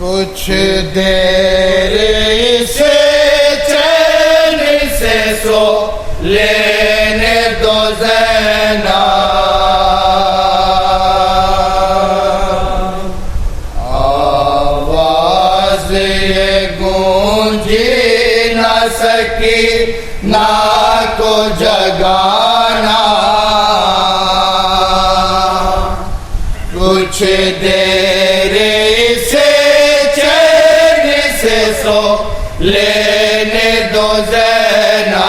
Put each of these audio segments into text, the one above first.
कुछ देर इसे चैन से सो लेने दो ज़ैना, आवाज़ ये गूंजी न सकी ना को जगाना। कुछ देर इसे चैन से सो लेने दो ज़ैना,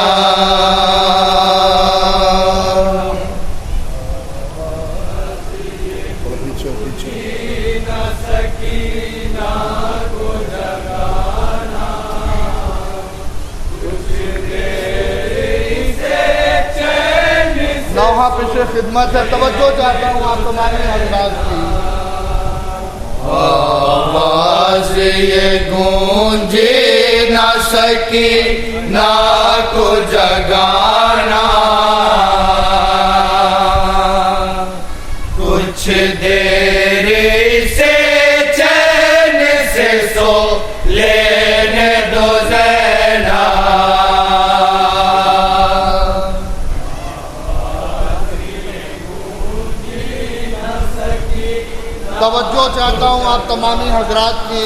नौहा पेशे खिदमत है। तवज्जो चाहता हूँ आप तुम्हारे हज़रात की। आवाज़ ये गूंजे ना सकी ना को जगाना। कुछ देर से चैन से सो लेने दो ज़ैना, तवज्जो चाहता हूँ आप तमामी हजरात की।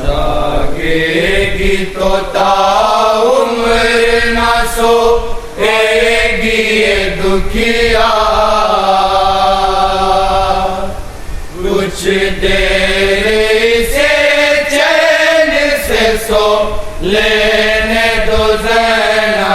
जागेगी तो ताउम्र ना सोएगी ये दुखिया। कुछ देर से चैन से सो लेने दो ज़ैना,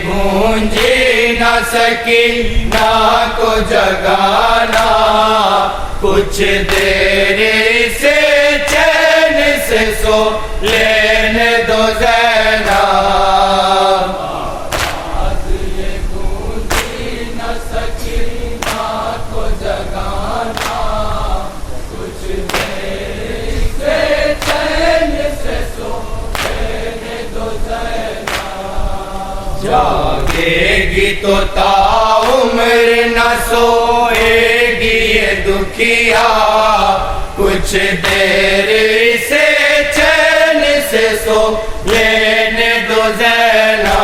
गूंजी न सकी ना को जगाना। कुछ देर से चैन से सो लेने दो ज़ैना, जागेगी तो ताउम्र न सोएगी ये दुखिया। कुछ देर से चैन से सो लेने दो ज़ैना,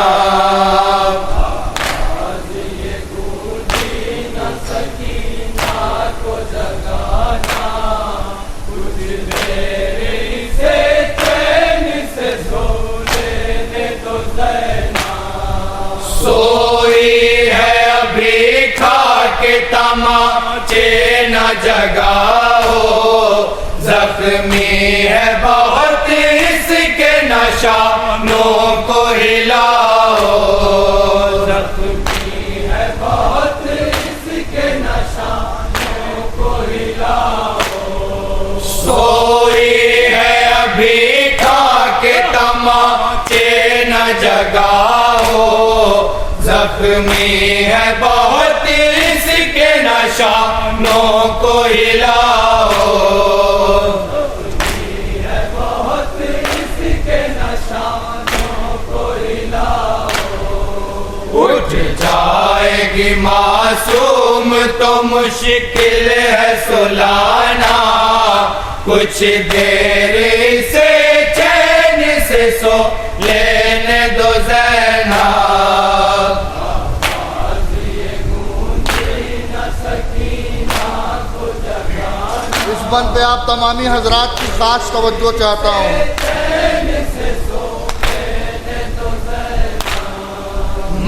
तमाचे न जगाओ। जख्मी है बहुत इसके निशानों को हिलाओ। जख्मी है बहुत इसके निशानों को हिलाओ। सोई है अभी खा के तमाचे न जगाओ। जख्मी है बहुत इसके निशानों को हिलाओ। है बहुत इसके निशानों को हिलाओ। उठ जाएगी मासूम तो मुश्किल है सुलाना। कुछ देर से चैन से सो लेने दो ज़ैना, इस बन पे आप तमामी हजरात की खास तवज्जो चाहता हूँ।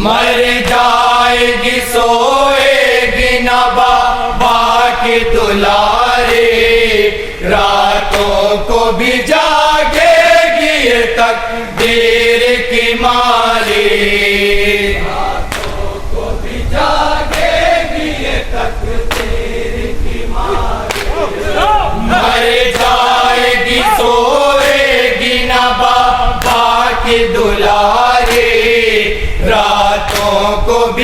मर जाएगी सोएगी न बाबा की दुलारी। रातों को भी जागेगी ये तकदीर की मारी। रातों को भी जागेगी ये तकदीर की मारी।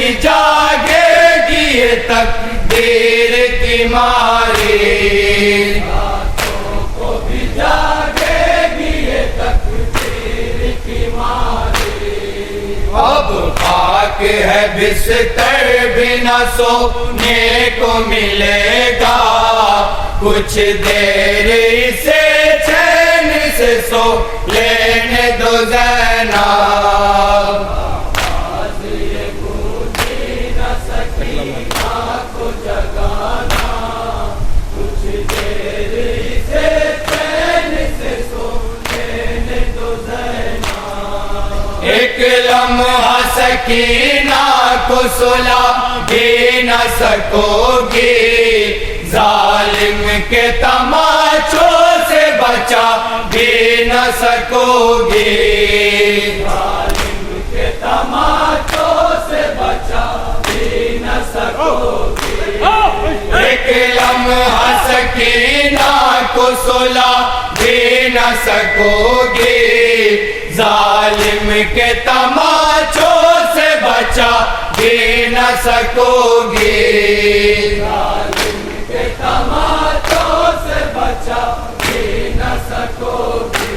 भी जागेगी ये तकदीर की मारी, रातों को भी जागेगी ये तकदीर की मारी। अब खाक है बिस्तर भी न सोने को मिलेगा, कुछ देर इसे चैन से सो लेने दो ज़ैनब। आवाज़ ये गूंजी न सकीना को जगाना, कुछ देर इसे चैन से सो लेने दो ज़ैनब। एक लम्हा सकीना को सुला भी न सकोगी, जालिम के तमाचों से बचा भी न सकोगी, जालिम के तमाचों से बचा भी न सकोगी। एक लम्हा सकीना को सुला भी न सकोगी, जालिम के तमाचों से बचा भी न सकोगी, जालिम के तमाचों से बचा भी न सकोगी।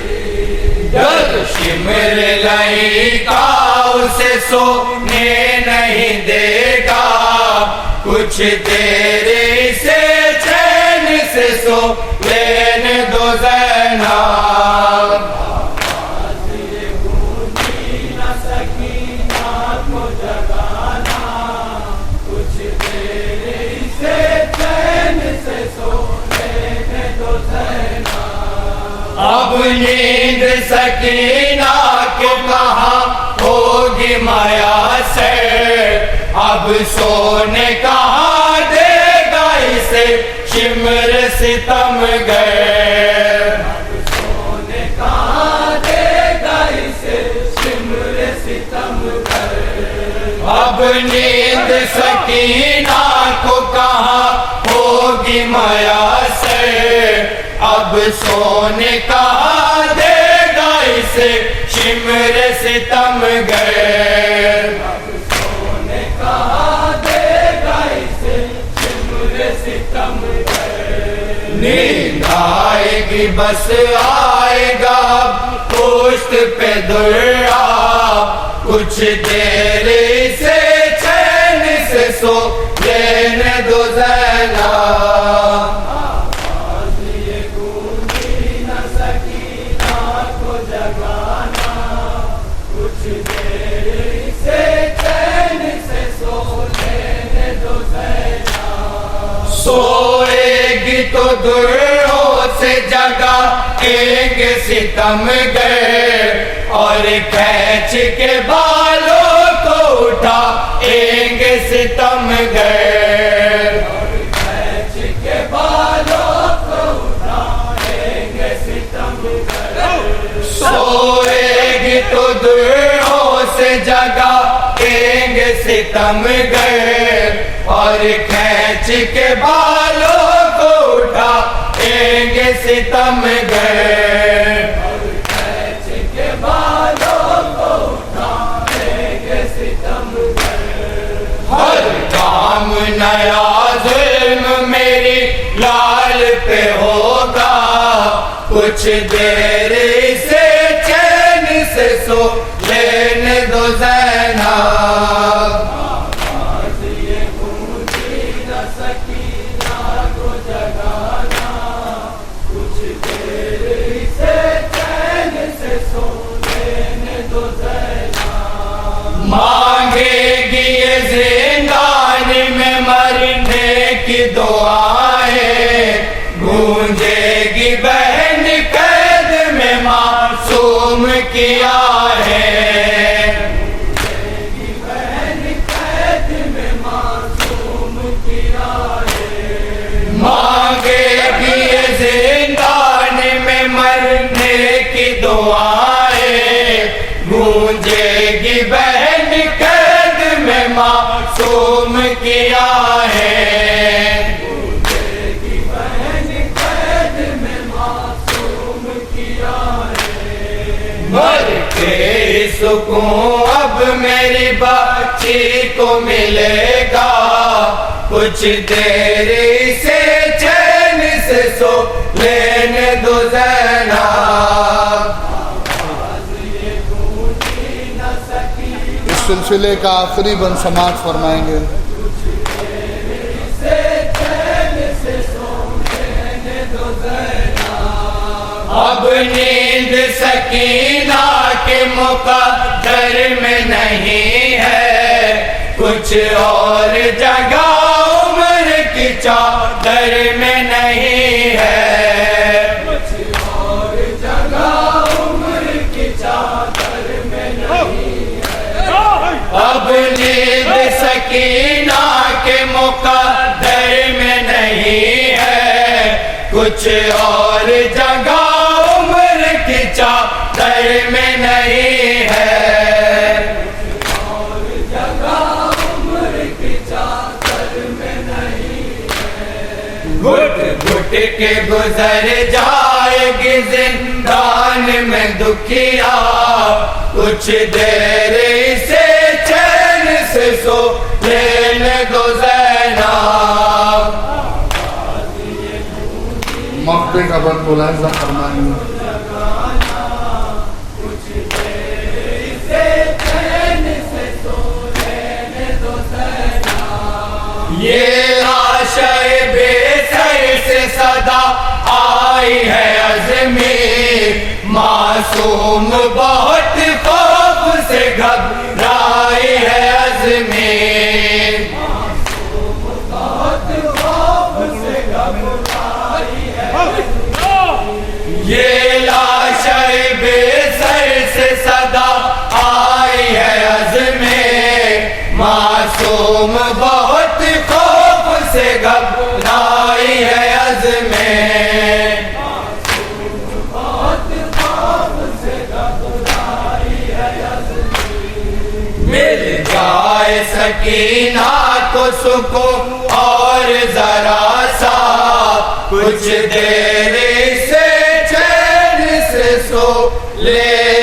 डर शिमर लईका उसे सोने नहीं देगा, कुछ देर से चैन से सो लेने दो ज़ैनब। आवाज़ ये गूंजी न सकीना को जगाना, कुछ देर से चैन से सो लेने दो ज़ैनब। अब नींद सकीना को कहाँ होगी माया से, अब सोने कहाँ देगा इसे शिमर सितमगर, अब सोने कहाँ देगा इसे शिमर सितमगर। अब नींद सकीना को कहाँ होगी माया से, अब सोने कहाँ देगा इसे शिमर सितमगर, अब सोने कहाँ देगा इसे शिमर सितमगर। नींद आएगी बस आएगा पोस्ट पे दुर्रा, कुछ देर से चैन से सो लेने दो ज़ैनब। आवाज़ ये गूंजी न सकीना को जगाना, कुछ देर से चैन से सो लेने दो ज़ैनब। सोएगी तो दुर्रों से जगा एक सितमगर, और खींच के बालों को उठा एक सितमगर, और खींच के बालों को उठा एक सितमगर। सोएगी तो दुर्रों से जगा एक सितमगर, और खींच के बालों को उठा एक सितमगर, और खींच के बालों को उठा एक सितमगर। हर काम नया जुल्म मेरी लाल पे होगा, कुछ देर से चैन से सो लेने दो ज़ैनब। आवाज़ ये गूंजी न सकीना को जगाना, कुछ देर से चैन से सो लेने दो ज़ैनब। मांगेगी ये जिंदान में मरने की दुआएं, गूंजेगी बहन कैद में मासूम की आहें, गूंजेगी बहन कैद में मासूम की आहें। मांगेगी ये जिंदान में मरने की दुआएं, गूंजेगी बहन कैद में मासूम की आहें, गूंजेगी बहन कैद में मासूम की आहें। मर के इस सुकून अब मेरी बच्ची को मिलेगा, कुछ देर से चैन से सो लेने दो ज़ैनब। इस सिलसिले का आखिरी बंद समाज फरमाएंगे। अब नींद सकीना के मुक़द्दर में नहीं है, कुछ और जगह उम्र की चादर में नहीं है, कुछ और जगह उम्र की चादर में नहीं है। अब नींद सकीना के मुक़द्दर में नहीं है, कुछ और जगह उम्र की चादर में नहीं है, और जगह उम्र की चादर में नहीं है। घुट घुट के गुजर जाएगी जिंदान में दुखिया, कुछ देर से चैन से सो लेने दो ज़ैनब। मकबरे का बंद मुलाहिजा फरमाएंगे। ये आशाए बेसर से सदा आई है अज़मी, मासूम बहुत खौफ से घबराई है अज़मी, मासूम बहुत खौफ से घबराई है। ये लाशाए बेसर से सदा आई है अज़मी, मासूम बहुत खौफ से घबराई है अज़मे, मासूम बहुत खौफ से घबराई है अज़मे। मिल जाए सकीना को सुकून और जरा सा, कुछ देर से चैन से सो ले